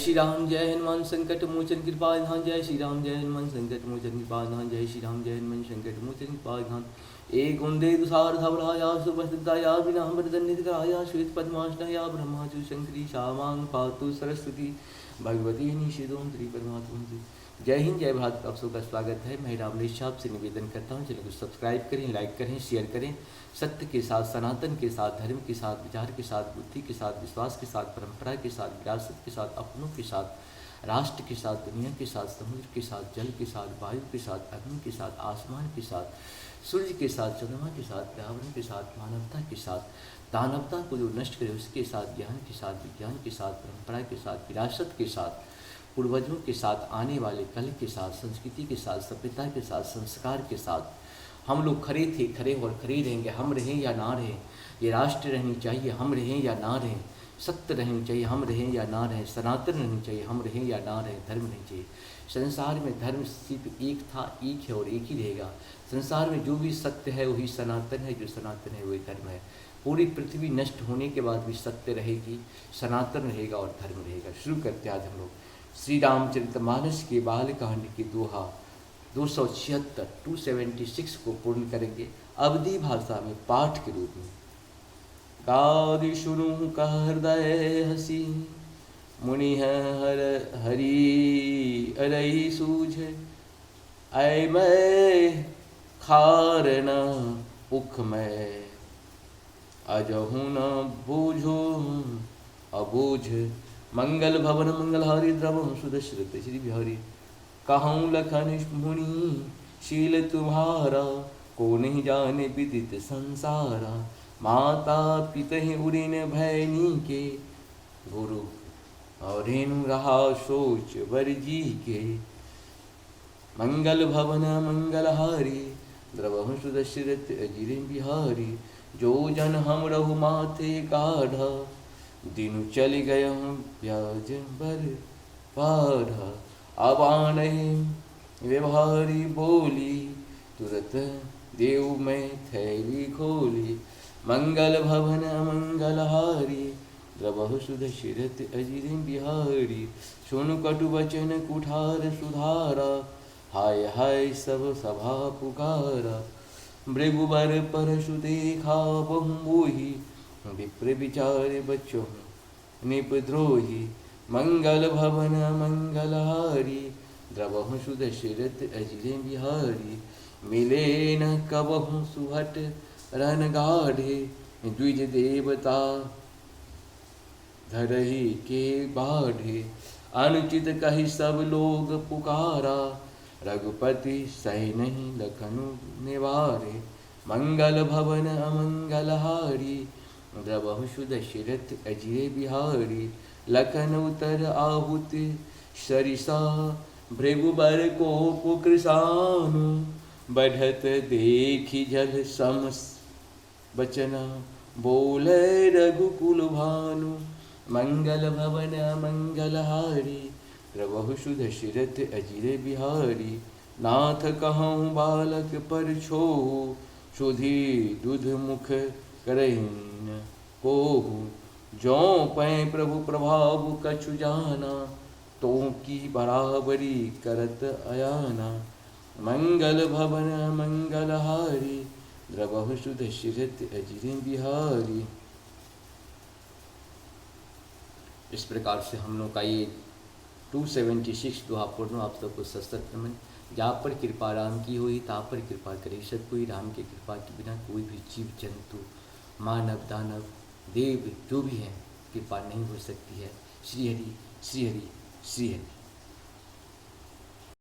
श्री राम जय हनुमान संकट मोचन कृपा निधान। जय श्री राम जय हनुमान संकट मोचन कृपा निधान। जय श्री राम जय हनुमान संकट मोचन कृपा निधान। एक वंदे तुषार धवलाया सुप्रसिद्धाया विना मृदन्निधिकाया श्वेत पद्मासनाया ब्रह्माचु शंकरी शामां पातु सरस्वती भगवती निषेधों श्री परमात्मा। जय हिंद जय भारत। आप सबका स्वागत है। मैं रामलेश साहब से निवेदन करता हूँ चैनल को सब्सक्राइब करें, लाइक करें, शेयर करें। सत्य के साथ, सनातन के साथ, धर्म के साथ, विचार के साथ, बुद्धि के साथ, विश्वास के साथ, परंपरा के साथ, विरासत के साथ, अपनों के साथ, राष्ट्र के साथ, दुनिया के साथ, समुद्र के साथ, जल के साथ, वायु के साथ, अग्नि के साथ, आसमान के साथ, सूर्य के साथ, चंद्रमा के साथ, पर्यावरण के साथ, मानवता के साथ, दानवता को जो नष्ट करे उसके साथ, ज्ञान के साथ, विज्ञान के साथ, परंपरा के साथ, विरासत के साथ, पूर्वजों के साथ, आने वाले कल के साथ, संस्कृति के साथ, सभ्यता के साथ, संस्कार के साथ हम लोग खड़े थे, खड़े और खड़े रहेंगे। हम रहें या ना रहें, ये राष्ट्र रहनी चाहिए, हम रहें या ना रहें। सत्य रहनी चाहिए, हम रहें या ना रहें। सनातन रहनी चाहिए, हम रहें या ना रहें। धर्म नहीं चाहिए। संसार में धर्म सिर्फ एक था, एक है और एक ही रहेगा। संसार में जो भी सत्य है वही सनातन है, जो सनातन है वही धर्म है। पूरी पृथ्वी नष्ट होने के बाद भी सत्य रहेगी, सनातन रहेगा और धर्म रहेगा। शुरू करते आज हम लोग श्री रामचरितमानस के बालकांड की दोहा 276 को पूर्ण करेंगे अवधी भाषा में पाठ के रूप में। गादि सुनु कह हृदय हसी मुनि हर हरि अरई सूझ ऐ मैं खार न उख मैं अजहु न बूझो अबूझ मंगल भवन मंगलहारी द्रवम सुदशरथ श्री बिहारी कहूँ लखन मुनि शील तुम्हारा को नहीं जाने विदित संसारा माता पिता उरिन भैनी के गुरु और रेणु रहा सोच वर्जी के मंगल भवन मंगलहारी द्रवहु सुदशरथ अजिर बिहारी जो जन हम रहु माथे काढ़ा दिनु चल गय ब्याज बर पाढ़ा अब आने व्यवहारी बोली तुरत देव में थैली खोली मंगल भवन मंगलहारी द्रवहु सुदशरथ अजिर बिहारी सुनु कटु वचन कुठार सुधारा हाय हाय सब सभा पुकारा भृगुबर परशु देखा बहुमोही विप्र विचार बच्चों निपद्रोही मंगल भवन मंगलहारी द्रवहु सुदशरथ अजिर बिहारी मिले न कबहु सुहट रन गाढ़े द्विज देवता धरही के बाढ़े अनुचित कही सब लोग पुकारा रघुपति सही नहीं लखनु निवारे मंगल भवन अमंगलहारी द्रवहु सुदशरथ अजिर बिहारी लखन उतर आहुत सरिसा भृगुबर को पुकृसानु बढ़त देखी जल समस बचना बोले रघुकुल भानु मंगल भवन मंगलहारी द्रवहु सुदशरथ अजिर बिहारी नाथ कहूँ बालक पर छोहु सुधी दुध मुख करहिन कोहु जो पै प्रभु प्रभाव कछु जाना तो की बराबरी करत अयाना मंगल भवन मंगलहारी द्रवहु सुदशरथ अजिर बिहारी। इस प्रकार से हम लोग का ये 276 दोहा पूर्ण आप सबको सशक्त नमन। जहाँ पर कृपा राम की हुई तहाँ पर कृपा करे सत कोई। राम की कृपा के बिना कोई भी जीव जंतु मानव दानव देव जो भी हैं कृपा नहीं हो सकती है। श्री हरि श्री हरि श्री हरि।